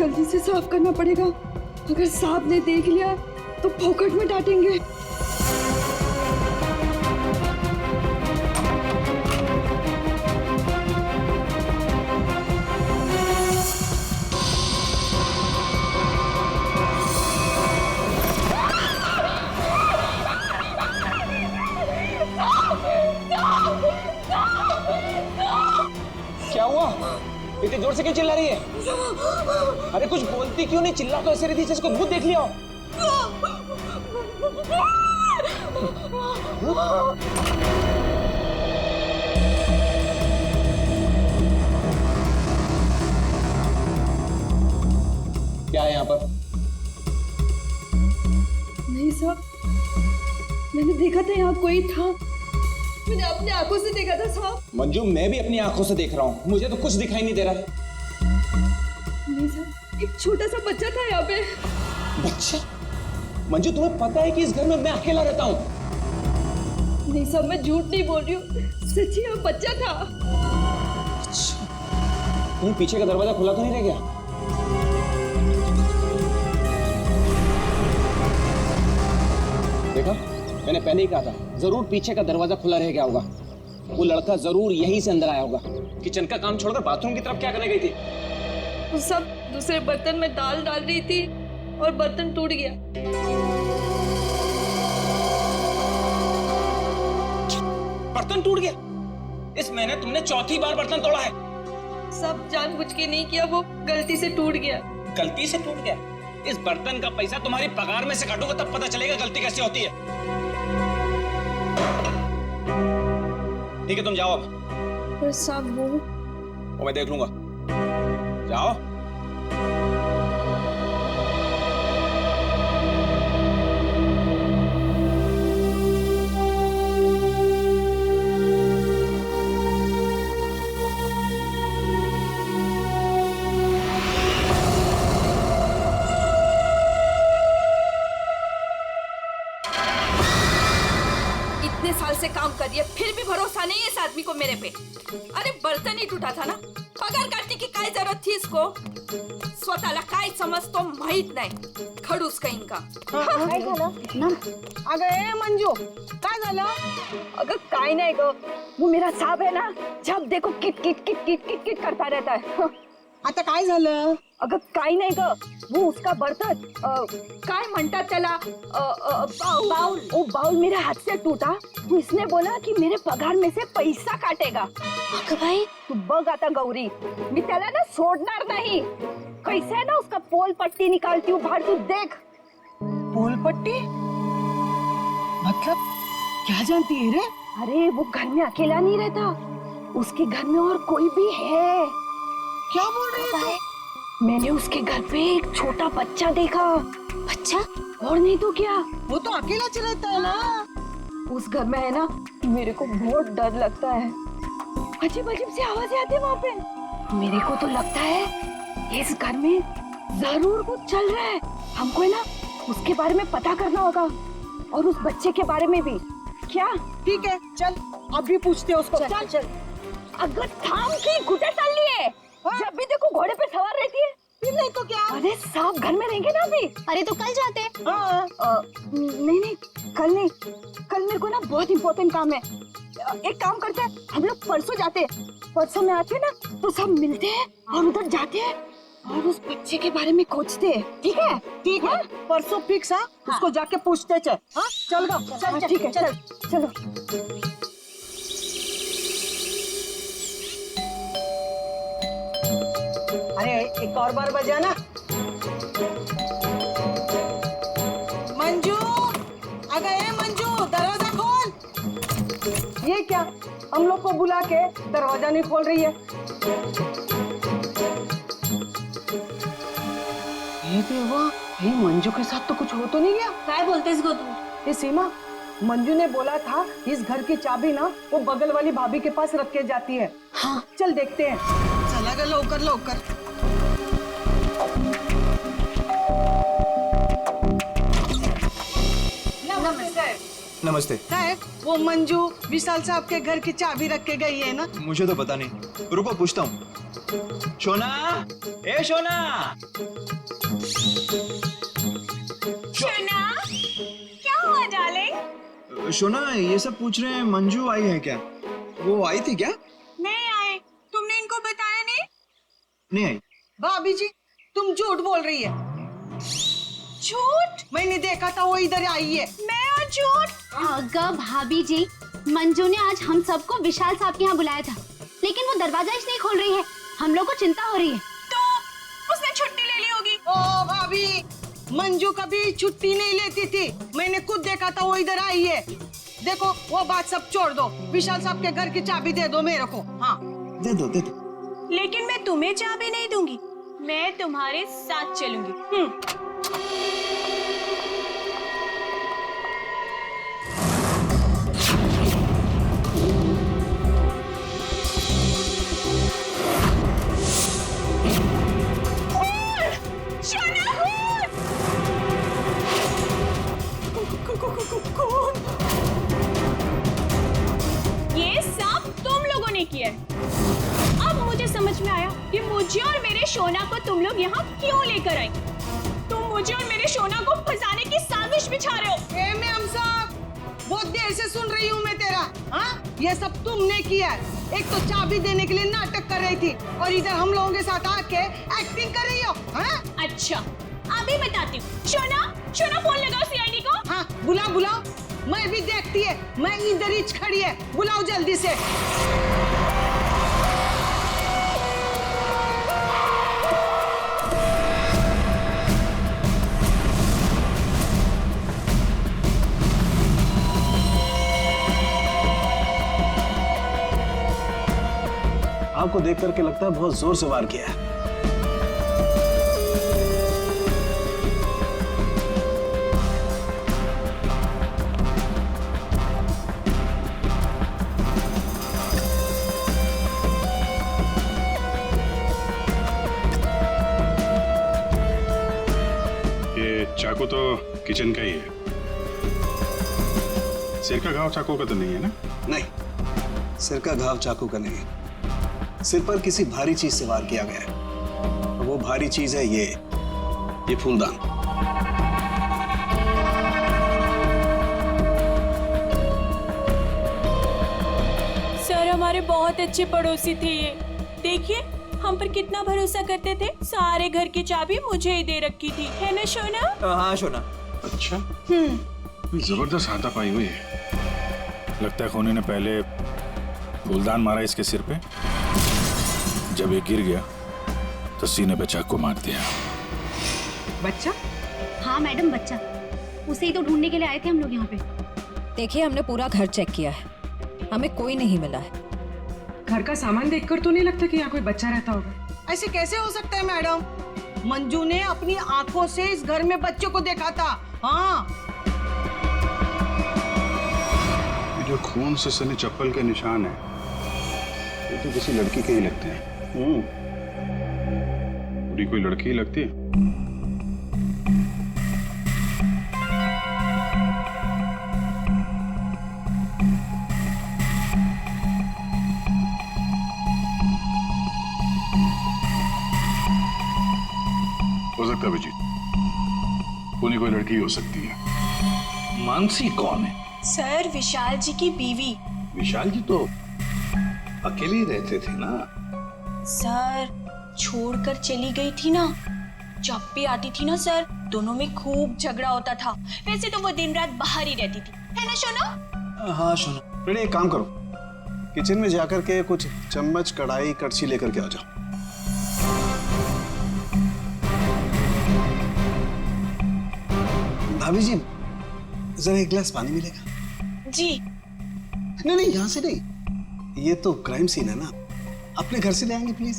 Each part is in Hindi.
जल्दी से साफ करना पड़ेगा। अगर साहब ने देख लिया तो फोकट में डांटेंगे। क्या हुआ? इतनी जोर से क्यों चिल्ला रही है? अरे कुछ बोलती क्यों नहीं? चिल्ला तो ऐसे रही थी जैसे कोई भूत देख लिया हो। क्या है यहाँ पर? नहीं साहब, मैंने देखा था यहाँ कोई था। मैंने अपनी आंखों से देखा था साहब। मंजू, मैं भी अपनी आंखों से देख रहा हूँ, मुझे तो कुछ दिखाई नहीं दे रहा है। नहीं साहब, एक छोटा सा बच्चा था यहाँ पे। बच्चा? मंजू, तुम्हें पता है कि इस घर में मैं अकेला रहता हूँ? नहीं साहब, मैं झूठ नहीं बोल रही हूँ, सच्ची यहाँ बच्चा था। अच्छा, कहीं पीछे का दरवाजा खुला तो नहीं रह गया? देखा, मैंने पहले ही कहा था, जरूर पीछे का दरवाजा खुला रह गया होगा। वो लड़का जरूर यहीं से अंदर आया होगा। किचन का काम छोड़कर बाथरूम की तरफ क्या करने गई थी? वो सब दूसरे बर्तन में दाल डाल रही थी और बर्तन टूट गया। बर्तन टूट गया? इस महीने तुमने चौथी बार बर्तन तोड़ा है। सब जानबूझ के नहीं किया, वो गलती से टूट गया। गलती से टूट गया? इस बर्तन का पैसा तुम्हारी पगार में से काटूंगा तब पता चलेगा गलती कैसे होती है। ठीक है, तुम जाओ अब। पर साहब वो मैं देख लूंगा। जाओ। इतने साल से काम कर रही है, फिर भी भरोसा नहीं है इस आदमी को मेरे पे। अरे बर्तन ही टूटा था ना, पगार काटने की काय जरूरत थी इसको? स्वतःला काय समजतो माहित नाही, खडूस कहीं का। काय झालं? अगं ए मंजू, काय झालं? अगर काय नहीं गो, वो मेरा साहब है ना, जब देखो kit kit kit kit kit kit करता रहता है। आता काय झालं? अगर काय नहीं गो, वो उसका बर्तन काय म्हणतात त्याला, बाउल, वो बाउल मेरे हाथ से टूटा तो इसने बोला कि मेरे पगार में से पैसा काटेगा। अगं भाई तू बघ आता गौरी, मी त्याला ना सोडणार नहीं। कैसे है ना उसका पोल पट्टी निकालती हूँ बाहर, तू देख। पोल पट्टी? मतलब क्या जानती है रे? अरे वो घर में अकेला नहीं रहता, उसके घर में और कोई भी है। क्या बोल रही है? मैंने उसके घर पे एक छोटा बच्चा देखा। बच्चा? और नहीं तो क्या, वो तो अकेला चलाता है ना। उस घर में है ना, मेरे को बहुत डर लगता है। अजीब अजीब सी आवाजें आती है वहाँ पे। मेरे को तो लगता है इस घर में जरूर कुछ चल रहा है। हमको है ना उसके बारे में पता करना होगा, और उस बच्चे के बारे में भी। क्या? ठीक है, चल अभी पूछते हैं उसको। चल चल। अगर थाम की घुटे चल लिए, जब भी देखो घोड़े पे सवार रहती है। नहीं तो क्या? अरे साहब घर में रहेंगे ना अभी। अरे तो कल जाते हैं। नहीं नहीं, कल नहीं, कल मेरे को ना बहुत इम्पोर्टेंट काम है। एक काम करते हैं, हम लोग परसों जाते हैं। परसों में आते हैं ना तो सब मिलते हैं और उधर जाते हैं और उस बच्चे के बारे में खोजते हैं। ठीक है? ठीक है, परसों फिक्स है। उसको जाके पूछते चल। हाँ चल गो, चल चल। ठीक है, चल चलो। अरे एक और बार बजाना। मंजू, अगर ए मंजू दरवाजा खोल। ये क्या, हम लोग को बुला के दरवाजा नहीं खोल रही है? ये देवा, ये मंजू के साथ तो कुछ हो तो नहीं गया? काय बोलतेस गो तू? ये सीमा, मंजू ने बोला था इस घर की चाबी ना वो बगल वाली भाभी के पास रख के जाती है। हाँ चल देखते हैं। चला गया, लवकर लवकर। नमस्ते। साहब, वो मंजू विशाल साहब के घर की चाबी रख के गई है ना? मुझे तो पता नहीं। रुको पूछता हूँ। शोना, ए शोना। शोना, क्या हुआ डार्लिंग? शोना, ये सब पूछ रहे हैं मंजू आई है क्या? वो आई थी क्या? नहीं आए। तुमने इनको बताया नहीं? नहीं आई। भाभी जी, तुम झूठ बोल रही है। झूठ? मैंने देखा था वो इधर आई है। मैं और झूठ? अगर भाभी जी, मंजू ने आज हम सबको विशाल साहब के यहाँ बुलाया था, लेकिन वो दरवाजा इसलिए खोल रही है। हम लोग को चिंता हो रही है। तो उसने छुट्टी ले ली होगी। ओ भाभी, मंजू कभी छुट्टी नहीं लेती थी। मैंने खुद देखा था वो इधर आई है। देखो, वो बात सब छोड़ दो। विशाल साहब के घर की चाबी दे दो मेरे को। हाँ, दे दो, दे दो। लेकिन मैं तुम्हें चाबी नहीं दूंगी, मैं तुम्हारे साथ चलूंगी। ये सब तुम लोगों ने किया है। अब मुझे समझ में आया कि मुझे और मेरे शोना को तुम लोग यहाँ क्यों लेकर आए। तुम मुझे और मेरे शोना को फंसाने की साजिश बिछा रहे हो। ए मैम साहब, बहुत देर से सुन रही हूँ मैं तेरा। हाँ, ये सब तुमने किया है। एक तो चाबी देने के लिए नाटक कर रही थी और इधर हम लोगों के साथ आके एक्टिंग कर रही हो। हाँ? अच्छा, अभी बताती हूँ। शोना, शोना फोन लगाओ सीआईडी को। हाँ, बुलाओ बुलाओ। मैं भी देखती है, मैं इधर ही खड़ी है। बुलाओ जल्दी से। आपको देख करके लगता है बहुत जोर से वार किया है। ये चाकू तो किचन का ही है। सिर का घाव चाकू का तो नहीं है ना? नहीं, सिर का घाव चाकू का नहीं है। सिर पर किसी भारी चीज से वार किया गया है। और वो भारी चीज है ये फूलदान। सर, हमारे बहुत अच्छे पड़ोसी थे ये। देखिए, हम पर कितना भरोसा करते थे। सारे घर की चाबी मुझे ही दे रखी थी, है ना शोना? हाँ शोना। अच्छा, जबरदस्त हाथापाई हुई है। लगता है खूनी ने पहले फूलदान मारा इसके सिर पे, जब ये गिर गया तो सीने पे चाकू मार दिया। बच्चा? हाँ मैडम, बच्चा। उसे ही तो ढूंढने के लिए आए थे हम लोग यहाँ पे। देखिए, हमने पूरा घर चेक किया है, हमें कोई नहीं मिला है। घर का सामान देखकर तो नहीं लगता कि यहाँ कोई बच्चा रहता होगा। ऐसे कैसे हो सकता है मैडम? मंजू ने अपनी आंखों से इस घर में बच्चों को देखा था। हाँ, ये जो खून से सनी चप्पल के निशान है, ये तो किसी लड़की के ही लगते हैं। पूरी कोई लड़की ही लगती है। हो सकता है अभिजीत, पूरी कोई लड़की हो सकती है। मानसी कौन है? सर, विशाल जी की बीवी। विशाल जी तो अकेले ही रहते थे ना। सर, छोड़कर चली गई थी ना। जब भी आती थी ना सर, दोनों में खूब झगड़ा होता था। वैसे तो वो दिन रात बाहर ही रहती थी, है ना शोना? हाँ शोना। बेटे एक काम करो, किचन में जाकर के कुछ चम्मच, कढ़ाई, कड़छी लेकर के आ जाओ। भाभी जी, जरा एक गिलास पानी मिलेगा? जी। नहीं नहीं, यहाँ से नहीं, ये तो क्राइम सीन है ना। अपने घर से ले आएंगे प्लीज।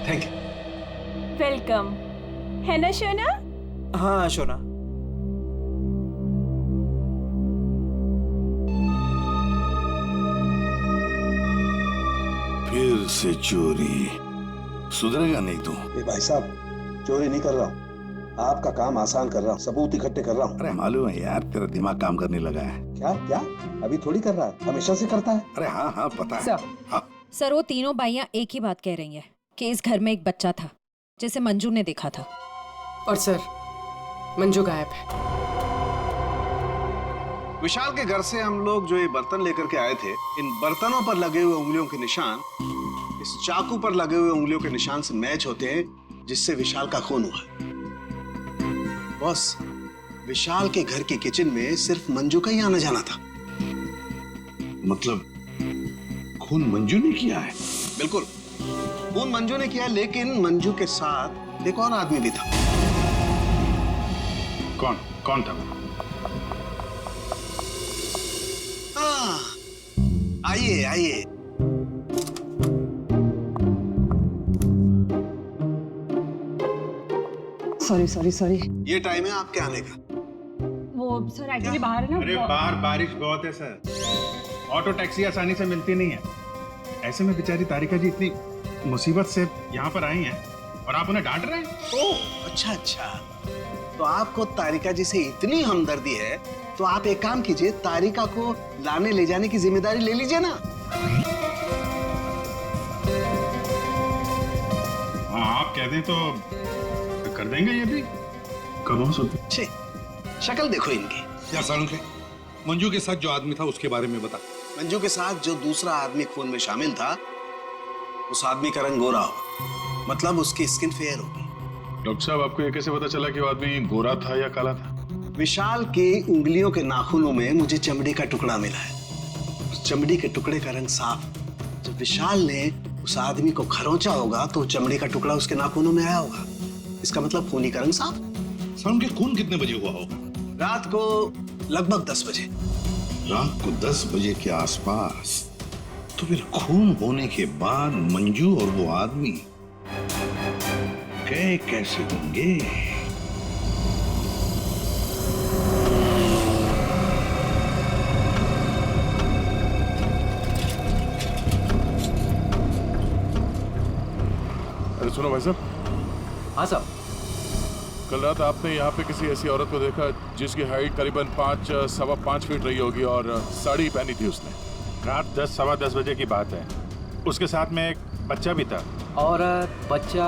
Thank you. वेलकम, है ना शोना? हाँ शोना। फिर से चोरी, सुधरेगा नहीं तू। ए भाई साहब, चोरी नहीं कर रहा हूँ, आपका काम आसान कर रहा हूँ, सबूत इकट्ठे कर रहा हूँ। अरे मालूम है यार, तेरा दिमाग काम करने लगा है। क्या क्या? अभी थोड़ी कर रहा है, हमेशा से करता है। अरे हाँ हाँ पता है। हाँ सर वो तीनों बाइयां एक ही बात कह रही हैं कि इस घर में एक बच्चा था जिसे मंजू ने देखा था। और सर मंजू गायब है। विशाल के घर से हम लोग जो ये बर्तन लेकर के आए थे, इन बर्तनों पर लगे हुए उंगलियों के निशान इस चाकू पर लगे हुए उंगलियों के निशान से मैच होते हैं, जिससे विशाल का खून हुआ। बॉस, विशाल के घर के किचन में सिर्फ मंजू का ही आना जाना था। मतलब खून मंजू ने किया है? बिल्कुल, खून मंजू ने किया, लेकिन मंजू के साथ एक और आदमी भी था। कौन कौन था वो? आइए आइए। सॉरी। ये टाइम है आपके आने का। वो सर एक्चुअली बाहर है ना। अरे बाहर बारिश बहुत है सर, ऑटो टैक्सी आसानी से मिलती नहीं है। ऐसे में बेचारी तारिका जी इतनी मुसीबत से यहाँ पर आई हैं और आप उन्हें डांट रहे हैं। ओह अच्छा, तो आपको तारिका जी से इतनी हमदर्दी है तो आप एक काम कीजिए, तारिका को लाने ले जाने की जिम्मेदारी ले लीजिए ना। हाँ आप कह दें तो कर देंगे ये भी। कब हो सकते? छे, शक्ल देखो इनकी। क्या सालुंखे, मंजू के साथ जो आदमी था उसके बारे में बता। मंजू के साथ जो दूसरा आदमी खून में शामिल था, उस आदमी का रंग गोरा होगा, मतलब उसकी स्किन फेयर होगी। डॉक्टर साहब आपको ये कैसे पता चला कि वो आदमी गोरा था या काला था? विशाल के उंगलियों के नाखूनों में मुझे चमड़ी का टुकड़ा मिला है। उस चमड़ी के टुकड़े का रंग साफ। जब विशाल ने उस आदमी को खरोंचा होगा तो चमड़ी का टुकड़ा उसके नाखूनों में आया होगा। इसका मतलब खूनी का रंग साफ। सालुंखे खून कितने बजे हुआ होगा? रात को लगभग 10 बजे। रात को 10 बजे के आसपास। तो फिर खून होने के बाद मंजू और वो आदमी गए कैसे होंगे? अरे सुनो भाई साहब। हाँ साहब। कल रात आपने यहाँ पे किसी ऐसी औरत को देखा जिसकी हाइट करीबन 5-5.25 फीट रही होगी और साड़ी पहनी थी उसने। रात 10-10:15 बजे की बात है। उसके साथ में एक बच्चा भी था। और बच्चा,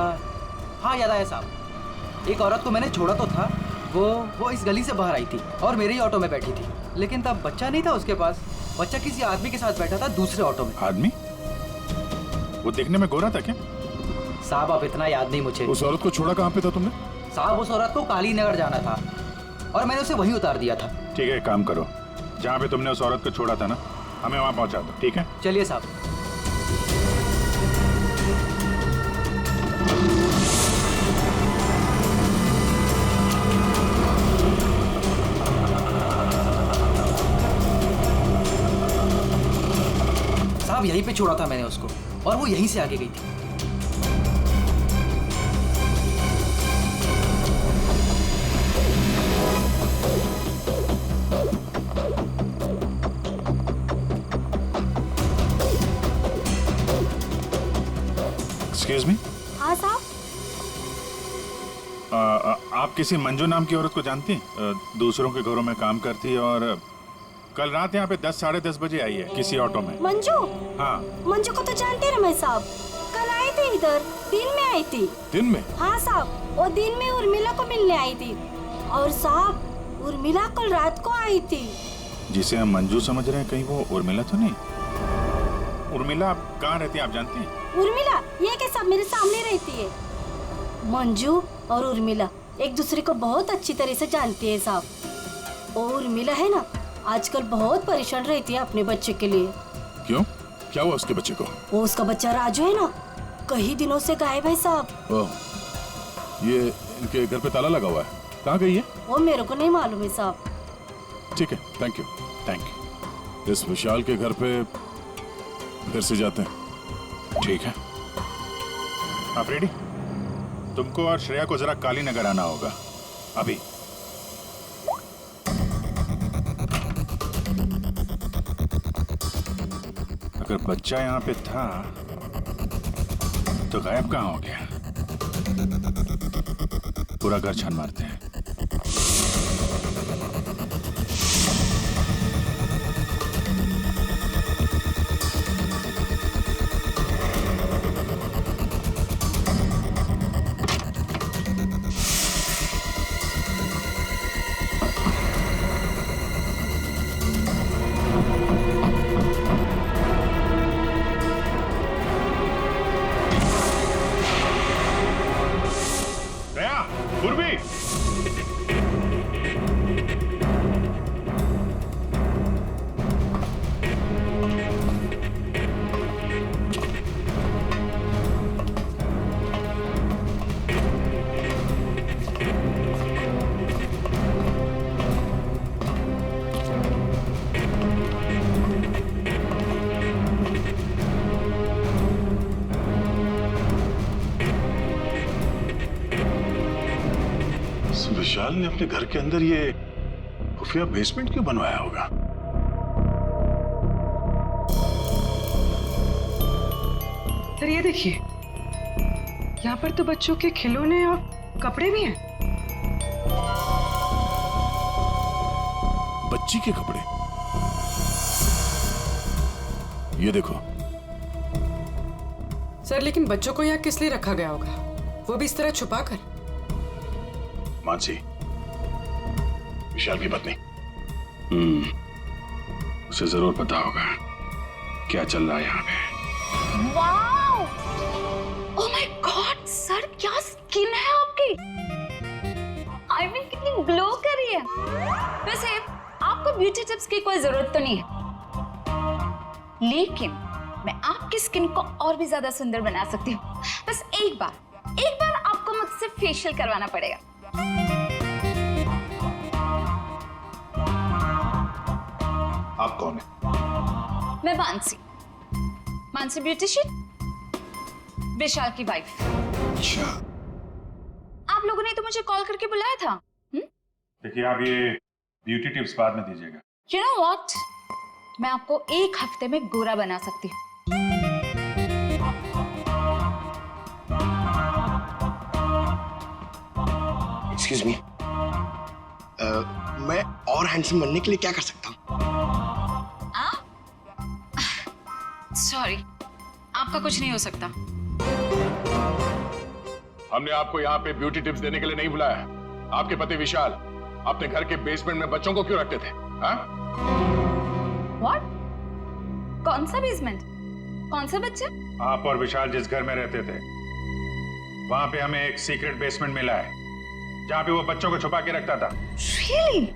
हाँ याद आया साहब। एक औरत को मैंने छोड़ा तो था, वो इस गली से बाहर आई थी और मेरे ही ऑटो में बैठी थी, लेकिन तब बच्चा नहीं था उसके पास। बच्चा किसी आदमी के साथ बैठा था दूसरे ऑटो में। आदमी? वो देखने में गोरा था क्या? साहब अब इतना याद नहीं मुझे। उस औरत को छोड़ा कहाँ पे था तुमने? साहब उस औरत को काली नगर जाना था और मैंने उसे वहीं उतार दिया था। ठीक है, एक काम करो, जहाँ पे तुमने उस औरत को छोड़ा था ना, हमें वहाँ पहुँचा दो। ठीक है, चलिए साहब। साहब यहीं पे छोड़ा था मैंने उसको और वो यहीं से आगे गई थी। Excuse me. हाँ साहब। आप किसी मंजू नाम की औरत को जानती हैं? दूसरों के घरों में काम करती है और कल रात यहाँ पे 10-10:30 बजे आई है किसी ऑटो में। मंजू? हाँ। मंजू को तो जानते हैं रमेश साहब, कल आई थी इधर, दिन में आई थी। दिन में? हाँ साहब, वो दिन में उर्मिला को मिलने आई थी। और साहब उर्मिला कल रात को आई थी। जिसे हम मंजू समझ रहे हैं, कहीं वो उर्मिला तो नहीं? उर्मिला कहाँ रहती है आप जानती हैं? उर्मिला ये के सब मेरे सामने रहती है। मंजू और उर्मिला एक दूसरे को बहुत अच्छी तरह से जानती है साहब। और उर्मिला है ना, आजकल बहुत परेशान रहती है अपने बच्चे के लिए। क्यों? क्या हुआ उसके बच्चे को? वो उसका बच्चा राजू है ना, कई दिनों से गायब है साहब। ओह, ये इनके घर पे ताला लगा हुआ है। कहाँ गई है? वो मेरे को नहीं मालूम है साहब। ठीक है, थैंक यू। इस विशाल के घर पे फिर से जाते हैं। ठीक है, आप रेडी? तुमको और श्रेया को जरा काली नगर आना होगा अभी। अगर बच्चा यहाँ पे था तो गायब कहाँ हो गया? पूरा घर छान मारते हैं। पूर्वी, विशाल ने अपने घर के अंदर ये खुफिया बेसमेंट क्यों बनवाया होगा? सर ये देखिए, यहाँ पर तो बच्चों के खिलौने और कपड़े भी हैं। बच्ची के कपड़े? ये देखो। सर लेकिन बच्चों को यहाँ किस लिए रखा गया होगा, वो भी इस तरह छुपा कर? मानसी, विशाल की पत्नी। उसे जरूर पता होगा क्या चल रहा है यहाँ पे। Wow! Oh my God sir, क्या स्किन है आपकी! आई मीन कितनी ग्लो कर रही है। वैसे आपको ब्यूटी टिप्स की कोई जरूरत तो नहीं है, लेकिन मैं आपकी स्किन को और भी ज्यादा सुंदर बना सकती हूँ। बस एक बार आपको मुझसे फेशियल करवाना पड़ेगा। आप कौन है? मैं मानसी ब्यूटिशियन, विशाल की वाइफ। अच्छा, आप लोगों ने तो मुझे कॉल करके बुलाया था। देखिए, आप ये ब्यूटी टिप्स बाद में दीजिएगा। You know what? मैं आपको एक हफ्ते में गोरा बना सकती हूँ। Excuse me. मैं और हैंडसम बनने के लिए क्या कर सकता हूँ? सॉरी, आपका कुछ नहीं हो सकता। हमने आपको यहाँ पे ब्यूटी टिप्स देने के लिए नहीं बुलाया। आपके पति विशाल अपने घर के बेसमेंट में बच्चों को क्यों रखते थे? हाँ? What? कौन सा बेसमेंट? कौन सा बच्चा? आप और विशाल जिस घर में रहते थे, वहां पे हमें एक सीक्रेट बेसमेंट मिला है, जहाँ पे वो बच्चों को छुपा के रखता था। Really?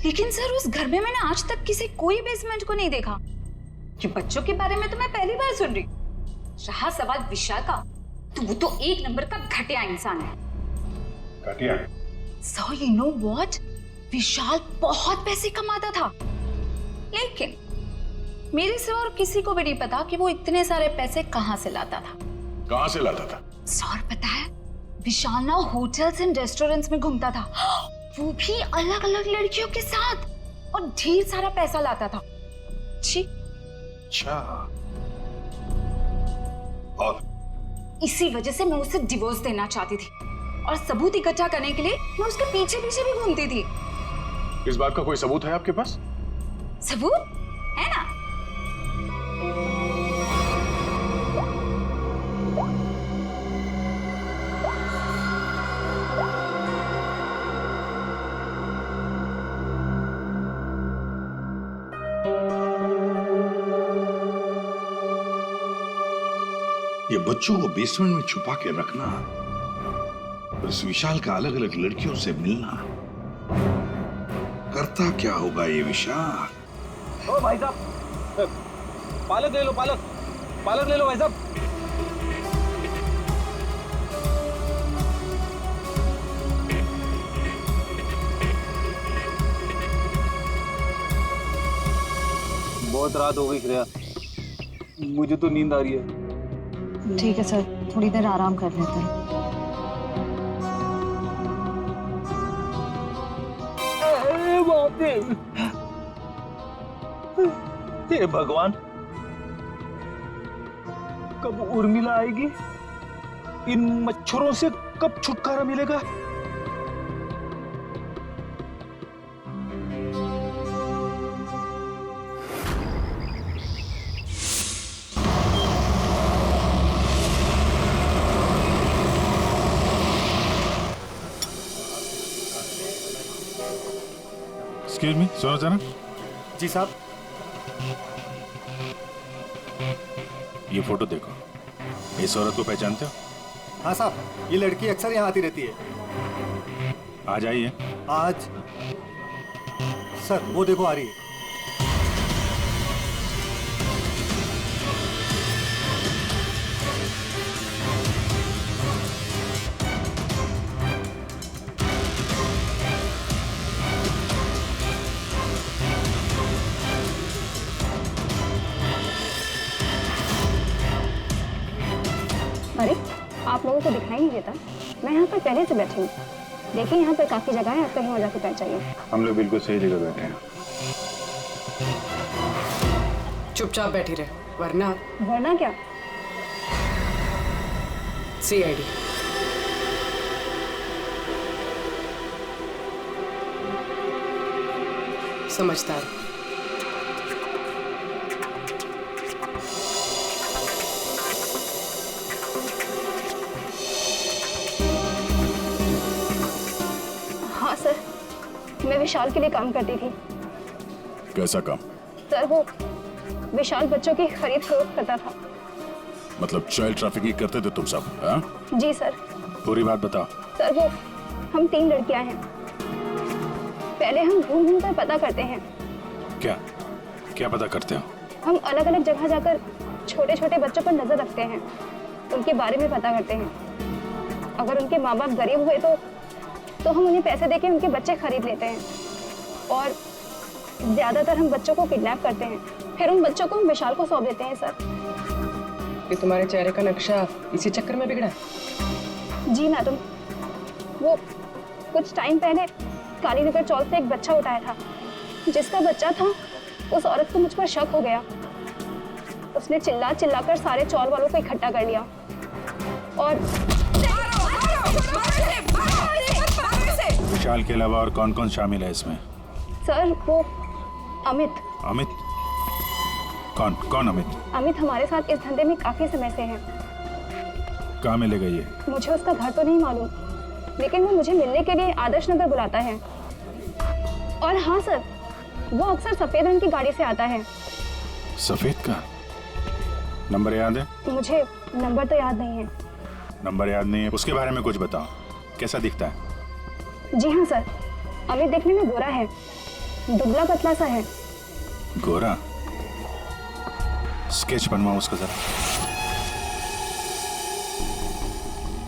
लेकिन सर उस घर में मैंने आज तक किसी कोई बेसमेंट को नहीं देखा। ये बच्चों के बारे में तो मैं पहली बार सुन रही। रहा सवाल विशाल का, तो वो तो एक नंबर का घटिया इंसान है। घटिया? So you know what? विशाल बहुत पैसे कमाता था, लेकिन मेरे से और किसी को भी नहीं पता कि वो इतने सारे पैसे कहाँ से लाता था। कहाँ से लाता था? सर पता है, विशाल ना होटल्स एंड रेस्टोरेंट्स में घूमता था, वो भी अलग अलग लड़कियों के साथ, और ढेर सारा पैसा लाता था। छी। अच्छा, और इसी वजह से मैं उसे डिवोर्स देना चाहती थी, और सबूत इकट्ठा करने के लिए मैं उसके पीछे पीछे भी घूमती थी। इस बात का कोई सबूत है आपके पास? सबूत है ना? ये बच्चों को बेसमेंट में छुपा के रखना और इस विशाल का अलग अलग लड़कियों से मिलना, करता क्या होगा ये विशाल? ओ भाई साहब, पालक ले लो, पालक ले लो भाई साहब। बहुत रात हो गई श्रेया, मुझे तो नींद आ रही है। ठीक है सर, थोड़ी देर आराम कर लेते हैं। हे भगवान, कब उर्मिला आएगी इन मच्छरों से कब छुटकारा मिलेगा? एक्सक्यूज मी, सुनो जरा। जी साहब। ये फोटो देखो, इस औरत को पहचानते हो? हाँ साहब, ये लड़की अक्सर यहाँ आती रहती है। आज आई है? आज सर वो देखो आ रही है। अरे आप लोगों को दिखाई नहीं देता? मैं यहाँ पर पहले से बैठी हूँ। देखिए यहाँ पर काफी जगह है, आपको यहाँ जाके पहुँच चाहिए। हम लोग बिल्कुल सही जगह बैठे हैं। चुपचाप बैठी रहे, वरना वरना क्या? CID। समझदार। हाँ सर, मैं विशाल के लिए काम करती थी। कैसा काम? सर वो विशाल बच्चों की खरीद फरोख्त करता था। मतलब चाइल्ड ट्रैफिकिंग करते थे तुम सब? हाँ? जी सर। पूरी बात बताओ। सर वो हम 3 लड़कियां हैं। पहले हम घूम घूम कर पता करते हैं। क्या क्या पता करते हो? हम अलग अलग जगह जाकर छोटे छोटे बच्चों पर नजर रखते हैं, उनके बारे में पता करते हैं। अगर उनके माँ बाप गरीब हुए तो हम उन्हें पैसे देके उनके बच्चे खरीद लेते हैं। और ज्यादातर हम बच्चों को किडनैप करते हैं, फिर उन बच्चों को हम विशाल को सौंप देते हैं। सर ये तुम्हारे चेहरे का नक्शा इसी चक्कर में बिगड़ा? जी मैडम, वो कुछ टाइम पहले कालीनगर चौक से एक बच्चा उठाया था। जिसका बच्चा था उस औरत को मुझ पर शक हो गया। उसने चिल्ला चिल्लाकर सारे चौल वालों को इकट्ठा कर लिया और विशाल के अलावा और कौन कौन शामिल है इसमें? सर वो अमित। अमित? कौन कौन अमित? अमित हमारे साथ इस धंधे में काफी समय से है। कहाँ मिलेगा ये? मुझे उसका घर तो नहीं मालूम, लेकिन वो मुझे मिलने के लिए आदर्श नगर बुलाता है। और हाँ सर, वो अक्सर सफेद रंग की गाड़ी से आता है। सफेद का? नंबर याद है? मुझे नंबर तो याद नहीं है। नंबर याद नहीं है? उसके बारे में कुछ बताओ, कैसा दिखता है? जी हाँ सर, अमित देखने में गोरा है, दुबला पतला सा है। गोरा? स्केच बनवाओ उसका जरा।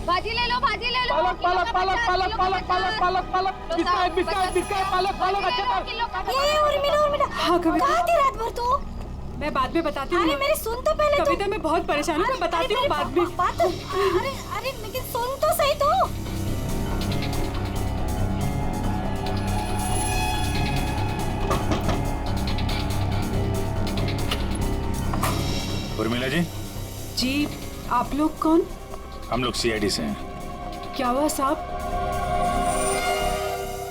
भाजी ले लो, भाजी ले लो। पालक पालक पालक पालक पालक पालक पालक पालक बिस्किट बिस्किट बिस्किट पालक पालक अच्छा। ये उर्मिला हाँ कविता, कहाँ थी रात भर तू? मैं बाद में बताती हूँ। अरे मेरी सुन तो पहले। कविता मैं बहुत परेशान हूँ, मैं बताती हूँ बाद में। अरे अरे लेकिन सुन तो सही तू। उर्मिला जी। जी, आप लोग कौन? हम लोग CID से हैं। क्या हुआ साहब?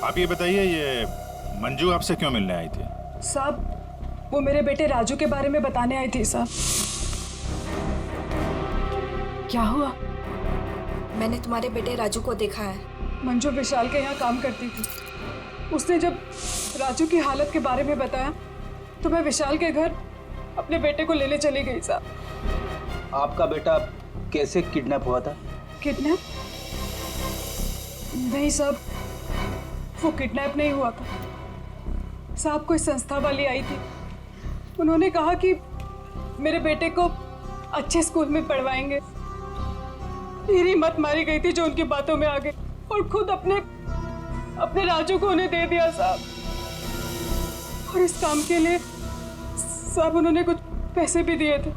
आप ये बताइए, ये मंजू आपसे क्यों मिलने आई थी? साहब वो मेरे बेटे राजू के बारे में बताने आई थी साहब। क्या हुआ? मैंने तुम्हारे बेटे राजू को देखा है। मंजू विशाल के यहाँ काम करती थी। उसने जब राजू की हालत के बारे में बताया तो मैं विशाल के घर अपने बेटे को लेने चली गई साहब। आपका बेटा कैसे किडनैप हुआ था? किडनैप? नहीं साहब, वो किडनैप नहीं हुआ था साहब। कोई संस्था वाली आई थी, उन्होंने कहा कि मेरे बेटे को अच्छे स्कूल में पढ़वाएंगे। मेरी हिम्मत मारी गई थी जो उनकी बातों में आ गई और खुद अपने राजू को उन्हें दे दिया साहब। और इस काम के लिए साहब उन्होंने कुछ पैसे भी दिए थे।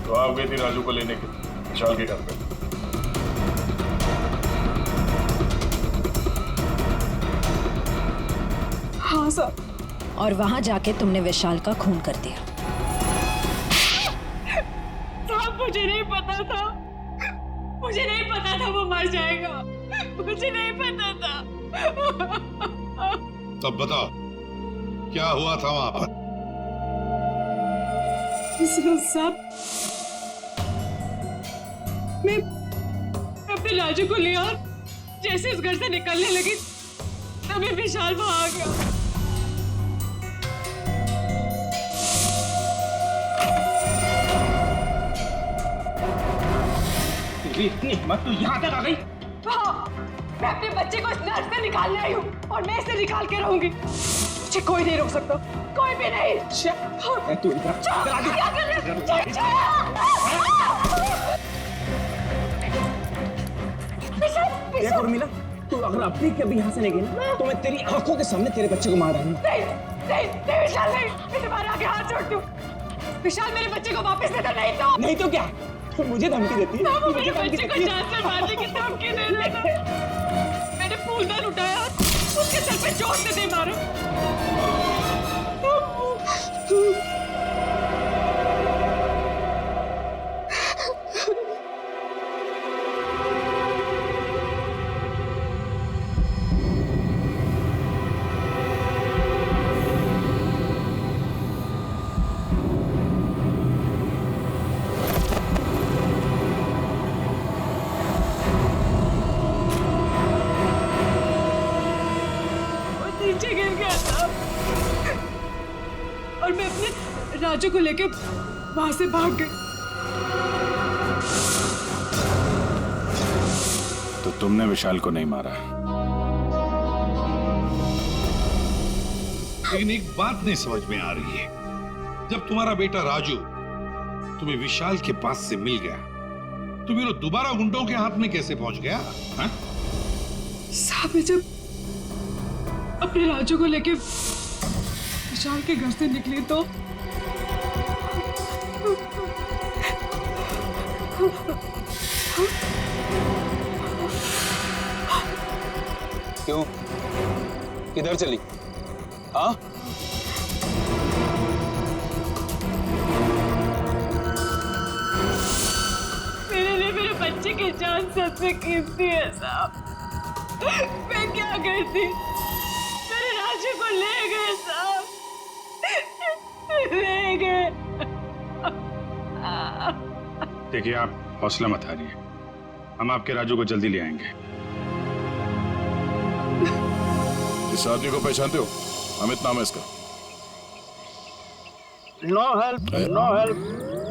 तो आप गई थी राजू को लेने के विशाल के घर पे? साहब। और वहां जाके तुमने विशाल का खून कर दिया। साहब मुझे नहीं पता था, मुझे नहीं पता था वो मर जाएगा, मुझे नहीं पता था। तब बताओ क्या हुआ था वहां पर? साहब मैं अपने राजू को लिया, जैसे उस घर से निकलने लगी तभी विशाल वहां आ गया। इतनी हिम्मत तो यहाँ तक आ गई? हाँ, मैं अपने बच्चे को इस नर्क से निकालने आई हूँ और मैं इसे निकाल के रहूंगी। मुझे कोई नहीं रोक सकता, कोई भी नहीं। तू इधर देख उर्मिला, तू अगर अपनी कभी यहाँ से नहीं गई ना तो मैं तेरी आंखों के सामने तेरे बच्चे को मार डालूंगा। नहीं विशाल नहीं, मैं तुम्हारे आगे हाथ जोड़ती हूँ। विशाल मेरे बच्चे को वापस दे दो, नहीं तो क्या? तो मुझे धमकी देती है? वो मेरे बच्चे को जान से मारने की धमकी दे रहा था। मैंने फूलदान उठाया, उसके सर पे चोट से दे मारा। नीचे गिर गया था और मैं अपने राजू को लेके वहां से भाग गई। तो तुमने विशाल को नहीं मारा? लेकिन एक बात नहीं समझ में आ रही है, जब तुम्हारा बेटा राजू तुम्हें विशाल के पास से मिल गया तो फिर वो दोबारा गुंडों के हाथ में कैसे पहुंच गया? साहब मैं जब अपने राजू को लेके विशाल के घर से निकली तो क्यों? किधर चली? हाँ? मेरे लिए मेरे बच्चे की जान सबसे कीमती है साहब। मैं क्या करती? मेरे राजू को ले गए साहब, ले गए। देखिए आप हौसला मत हारिए, हम आपके राजू को जल्दी ले आएंगे। इस आदमी को पहचानते हो? अमित नाम है इसका। No help, no help.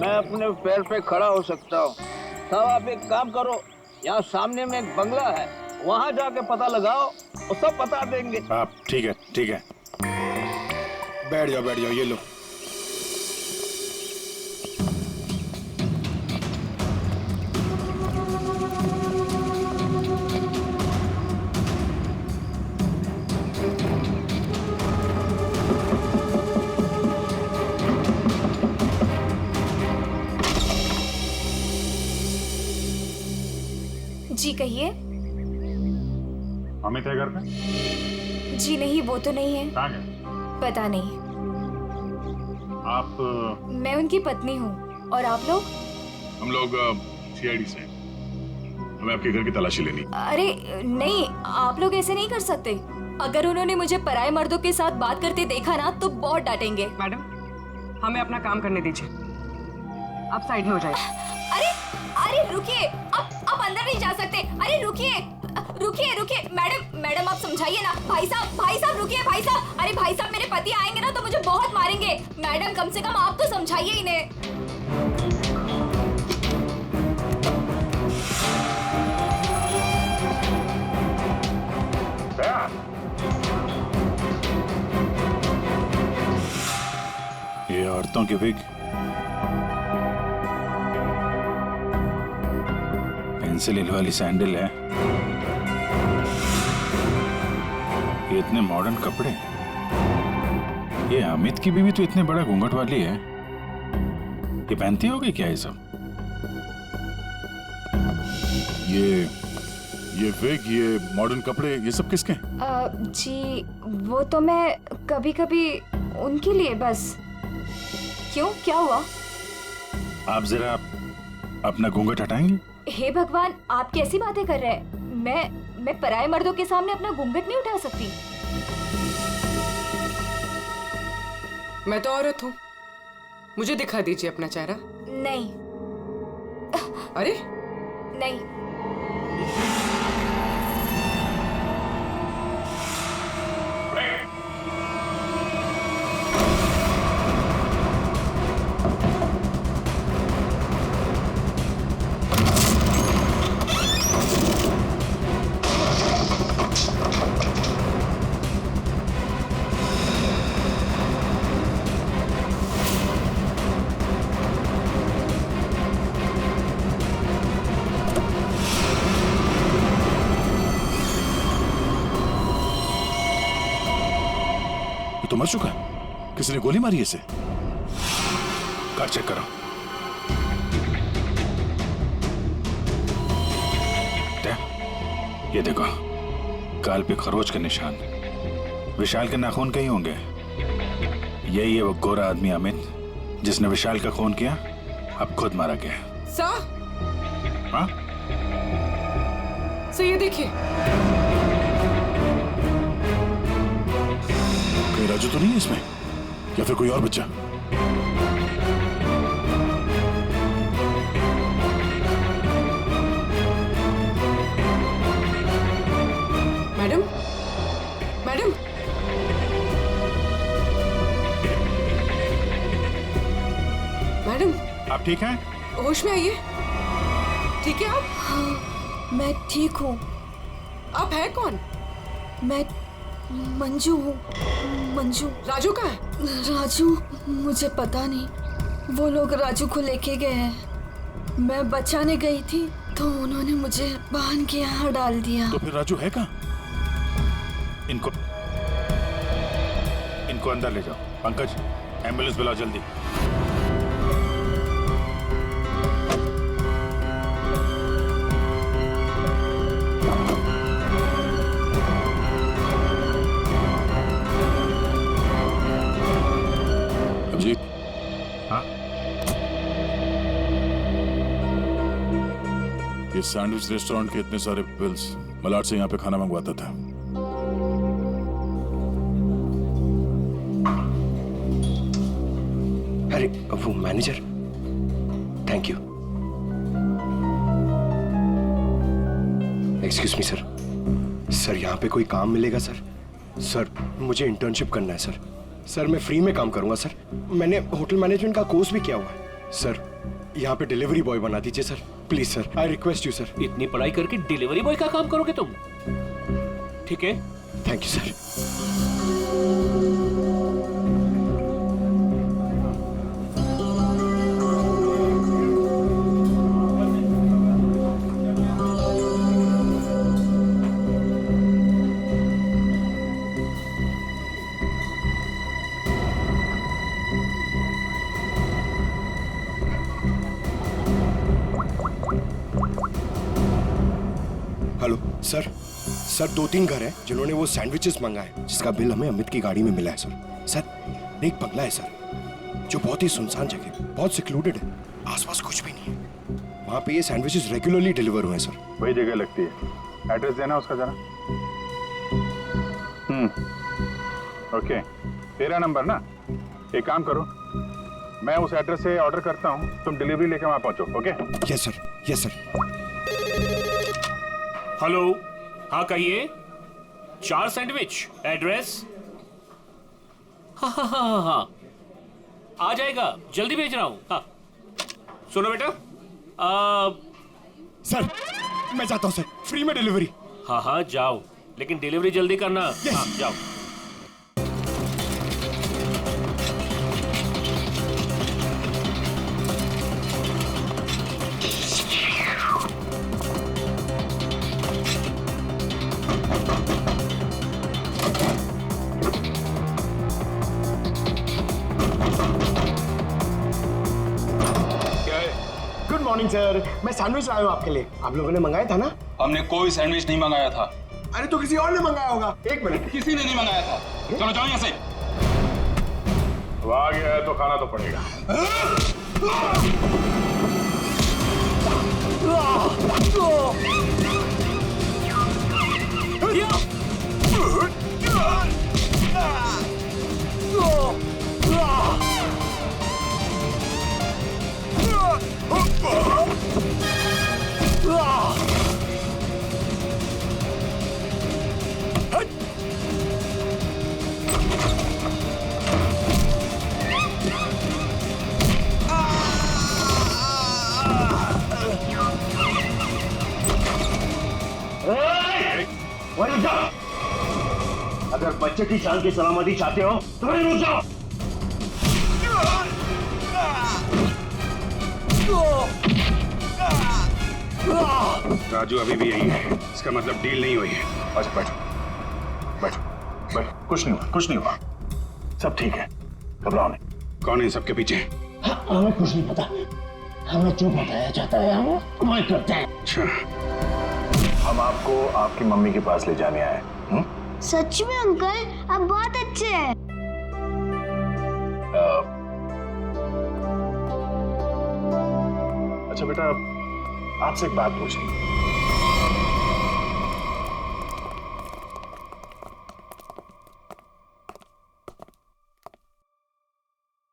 मैं अपने पैर पे खड़ा हो सकता हूँ। साहब आप एक काम करो, यहाँ सामने में एक बंगला है, वहाँ जाके पता लगाओ, वो सब बता देंगे। आप ठीक है, ठीक है, बैठ जाओ, बैठ जाओ, ये लो। जी कहिए। अमित है घर पे? जी नहीं, वो तो नहीं है। कहाँ गए? पता नहीं। आप? मैं उनकी पत्नी हूँ। और आप लोग? हम लोग सीआईडी से, हमें आपके घर की तलाशी लेनी। अरे नहीं, आप लोग ऐसे नहीं कर सकते। अगर उन्होंने मुझे पराये मर्दों के साथ बात करते देखा ना तो बहुत डांटेंगे। मैडम, हमें अपना काम करने दीजिए, आप साइड में हो जाइए। अरे अरे रुकिए, आप अंदर नहीं जा सकते। अरे रुकिए रुकिए रुकिए, मैडम आप समझाइए ना। भाई साहब रुकिए भाई साहब। अरे भाई साहब, मेरे पति आएंगे ना तो मुझे बहुत मारेंगे। मैडम कम से कम आप तो समझाइए इन्हें। ये औरतों की विग, पेंसिल हिल वाली सैंडल है, ये इतने मॉडर्न कपड़े। ये अमित की बीवी तो इतने बड़ा घूंघट वाली है, ये पहनती होगी क्या ये सब? ये विग, ये मॉडर्न कपड़े, ये सब किसके हैं? जी वो तो मैं कभी कभी उनके लिए बस। क्यों, क्या हुआ? आप जरा अपना घूंघट हटाएंगे? हे भगवान, आप कैसी बातें कर रहे हैं? मैं पराये मर्दों के सामने अपना घूंघट नहीं उठा सकती। मैं तो औरत हूँ, मुझे दिखा दीजिए अपना चेहरा। नहीं। अरे नहीं। तो मर चुका, किसी ने गोली मारी इसे। कार चेक करो। ये देखो, गाल पे खरोच के निशान। विशाल के नाखून कहीं होंगे। यही है वो गोरा आदमी अमित जिसने विशाल का खून किया, अब खुद मारा गया। सर, हाँ? सर ये देखिए। कहीं राजू तो नहीं है इसमें, या फिर कोई और बच्चा? मैडम, मैडम, मैडम, आप ठीक हैं? होश में आइए। ठीक है आप? हाँ, मैं ठीक हूँ। आप है कौन? मैं मंजू हूँ। मंजू। राजू कहाँ है? राजू, मुझे पता नहीं। वो लोग राजू को लेके गए हैं। मैं बचाने गई थी तो उन्होंने मुझे बांध के यहाँ डाल दिया। तो फिर राजू है कहाँ? इनको अंदर ले जाओ। पंकज, एम्बुलेंस बुलाओ जल्दी। अभिजीत, हाँ? ये सैंडविच रेस्टोरेंट के इतने सारे बिल्स मलाड से यहाँ पे खाना मंगवाता था। अरे वो manager, thank you. Excuse me sir. Sir यहाँ पे कोई काम मिलेगा सर? सर मुझे इंटर्नशिप करना है सर। सर मैं फ्री में काम करूंगा सर। मैंने होटल मैनेजमेंट का कोर्स भी किया हुआ है सर। यहाँ पे डिलीवरी बॉय बना दीजिए sir, please sir, I request you sir. इतनी पढ़ाई करके डिलीवरी बॉय का काम करोगे तुम? ठीक है, thank you sir. Hello sir. Sir 2-3 घर हैं जिन्होंने वो सैंडविचेस मंगाए, जिसका बिल हमें अमित की गाड़ी में मिला है सर। सर एक बंगला है सर, जो बहुत ही सुनसान जगह, बहुत सिक्लूडेड है, आसपास कुछ भी नहीं है। वहाँ पे ये सैंडविचेस रेगुलरली डिलीवर हुए हैं सर। वही जगह लगती है। एड्रेस देना उसका जरा। ओके, 13 नंबर ना। एक काम करो, मैं उस एड्रेस से ऑर्डर करता हूँ, तुम डिलीवरी लेके वहाँ पहुँचो। Okay? Yes sir, yes sir. Hello, हाँ कहिए। 4 सैंडविच, एड्रेस? हाँ हाँ हाँ हाँ, आ जाएगा, जल्दी भेज रहा हूँ। हाँ सुनो बेटा, सर मैं जाता हूँ सर, फ्री में डिलीवरी। हाँ हाँ जाओ, लेकिन डिलीवरी जल्दी करना। हाँ जाओ। गुड मॉर्निंग सर, मैं सैंडविच लाया हूँ आपके लिए। आप लोगों ने मंगाया था ना? हमने कोई सैंडविच नहीं मंगाया था। अरे तो किसी और ने मंगाया होगा। एक मिनट, किसी ने नहीं मंगाया था। चलो जाओ यहाँ से। वो आ गया है तो खाना तो पड़ेगा। वहीं जाओ। अगर बच्चे की जान की सलामती चाहते हो तो वहीं रुक जाओ। राजू अभी भी यही है, इसका मतलब डील नहीं हुई है। अच्छा बैठो बैठो बैठो, कुछ नहीं हुआ, कुछ नहीं हुआ, सब ठीक है, घबराओ नहीं। कौन है इन सबके पीछे? हमें कुछ नहीं पता, हमें जो बताया जाता है हम वही करते हैं। अच्छा, हम आपको आपकी मम्मी के पास ले जाने आए। सच में अंकल, आप बहुत अच्छे हैं। अच्छा बेटा, आपसे एक बात पूछनी।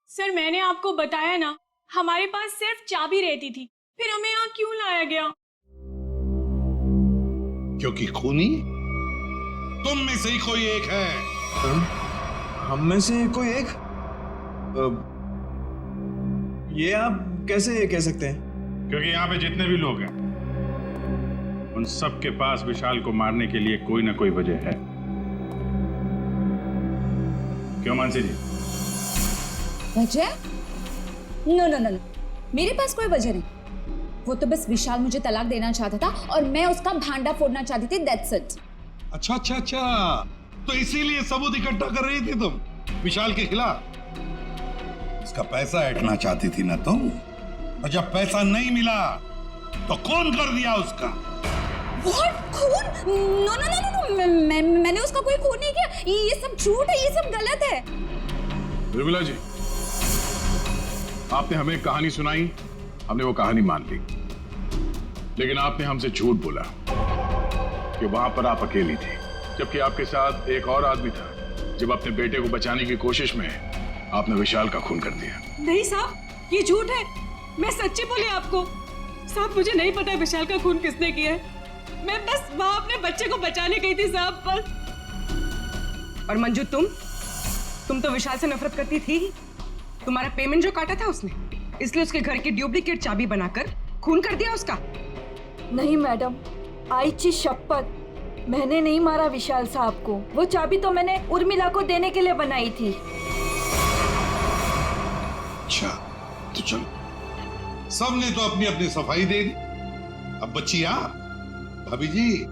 सर मैंने आपको बताया ना, हमारे पास सिर्फ चाबी रहती थी, फिर हमें यहाँ क्यों लाया गया? क्योंकि खूनी तुम में से ही कोई एक है। हम में से कोई एक? ये आप कैसे कह सकते हैं? क्योंकि यहाँ पे जितने भी लोग हैं उन सब के पास विशाल को मारने के लिए कोई ना कोई वजह है। क्यों मानसी जी? वजह? नो नो नो, मेरे पास कोई वजह नहीं। वो तो बस विशाल मुझे तलाक देना चाहता था और मैं उसका भांडा फोड़ना चाहती थी, दैट्स इट। अच्छा अच्छा अच्छा, तो इसीलिए सबूत इकट्ठा कर रही थी तुम विशाल के खिलाफ। इसका पैसा ऐंठना चाहती थी ना तुम, और जब पैसा नहीं मिला तो खून कर दिया उसका। What? खून? नो नो नो नो, मैंने उसका कोई खून नहीं किया। ये सब झूठ है, ये सब गलत है। निर्मला जी, आपने हमें कहानी सुनाई, हमने वो कहानी मान ली, लेकिन आपने हमसे झूठ बोला कि वहां पर आप अकेली थी, जबकि आपके साथ एक और आदमी था। जब अपने बेटे को बचाने की कोशिश में आपने विशाल का खून कर दिया। नहीं साहब, ये झूठ है, मैं सच्ची बोली आपको। साहब मुझे नहीं पता विशाल का खून किसने किया है, मैं बस वहां अपने बच्चे को बचाने गई थी साहब, बस। और मंजू, तुम तो विशाल से नफरत करती थी। तुम्हारा पेमेंट जो काटा था उसने, इसलिए उसके घर की डुप्लीकेट चाबी बनाकर खून कर दिया उसका। नहीं मैडम, आईची शपथ, मैंने नहीं मारा विशाल साहब को। वो चाबी तो मैंने उर्मिला को देने के लिए बनाई थी। अच्छा तो चलो, सबने तो अपनी अपनी सफाई दे दी। अब बच्ची आप, भाभी जी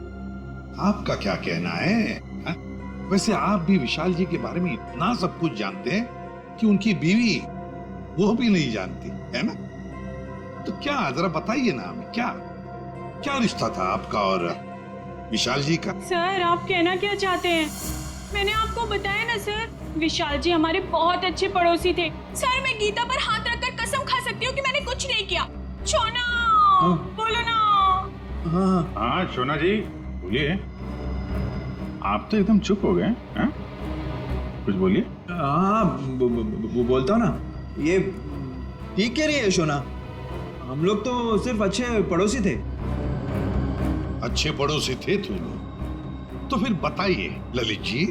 आपका क्या कहना है? हा? वैसे आप भी विशाल जी के बारे में इतना सब कुछ जानते हैं कि उनकी बीवी वो भी नहीं जानती है ना? तो क्या जरा बताइए ना हमें, क्या रिश्ता था आपका और विशाल जी का? सर आप कहना क्या चाहते हैं? मैंने आपको बताया ना सर, विशाल जी हमारे बहुत अच्छे पड़ोसी थे। सर मैं गीता पर हाथ रखकर कसम खा सकती हूँ कि मैंने कुछ नहीं किया। शोना, बोलो ना। हाँ शोना जी बोलिए। आप तो एकदम चुप हो गए हैं, कुछ बोलिए। हाँ बोलता हूँ ना, ये ठीक कह रही है शोना, हम लोग तो सिर्फ अच्छे पड़ोसी थे। अच्छे पड़ोसी थे तुम, तो फिर बताइए ललित जी,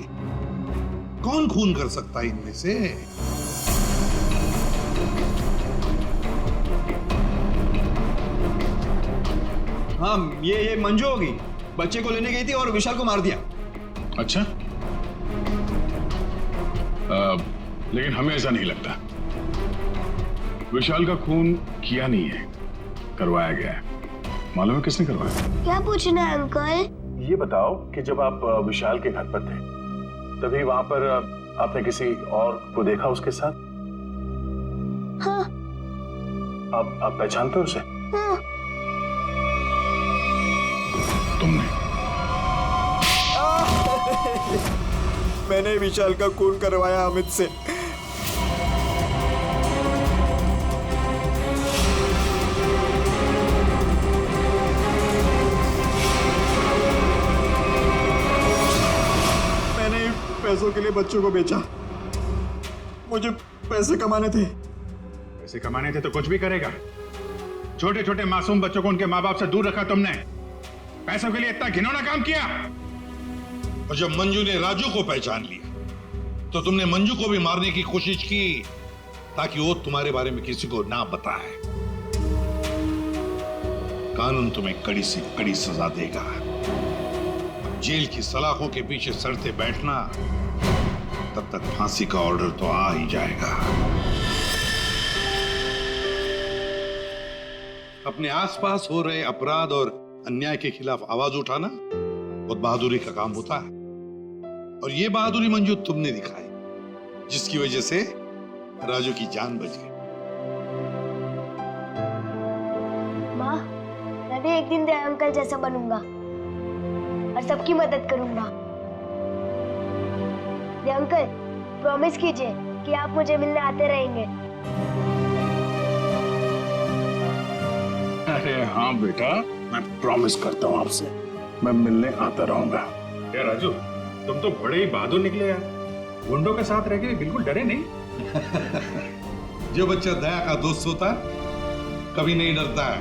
कौन खून कर सकता है इनमें से? हाँ ये मंजू होगी, बच्चे को लेने गई थी और विशाल को मार दिया। अच्छा, लेकिन हमें ऐसा नहीं लगता। विशाल का खून किया नहीं है, करवाया गया है। मालूम है किसने करवाया? क्या पूछना है अंकल? ये बताओ कि जब आप विशाल के घर पर थे, तभी वहां पर आपने किसी और को देखा उसके साथ? हाँ। आप पहचानते हो उसे? हाँ। तुमने? मैंने विशाल का खून करवाया अमित से। मैंने पैसों के लिए बच्चों को बेचा। मुझे पैसे कमाने थे। पैसे कमाने थे तो कुछ भी करेगा। छोटे छोटे मासूम बच्चों को उनके माँ बाप से दूर रखा तुमने। पैसों के लिए इतना घिनौना काम किया। और जब मंजू ने राजू को पहचान लिया तो तुमने मंजू को भी मारने की कोशिश की ताकि वो तुम्हारे बारे में किसी को ना बताए। कानून तुम्हें कड़ी से कड़ी सजा देगा। जेल की सलाखों के पीछे सड़ते बैठना, तब तक फांसी का ऑर्डर तो आ ही जाएगा। अपने आसपास हो रहे अपराध और अन्याय के खिलाफ आवाज उठाना बहुत बहादुरी का काम होता है। और ये बहादुरी मंजू तुमने दिखाई, जिसकी वजह से राजू की जान बच गई। माँ, मैं भी एक दिन दया अंकल जैसा बनूंगा और सबकी मदद करूंगा। दया अंकल, प्रॉमिस कीजिए कि आप मुझे मिलने आते रहेंगे। अरे हाँ बेटा, मैं प्रॉमिस करता हूँ आपसे, मैं मिलने आता रहूंगा। क्या राजू, तुम तो बड़े ही बहादुर निकले यार। गुंडों के साथ रह के बिल्कुल डरे नहीं। जो बच्चा दया का दोस्त होता है कभी नहीं डरता है।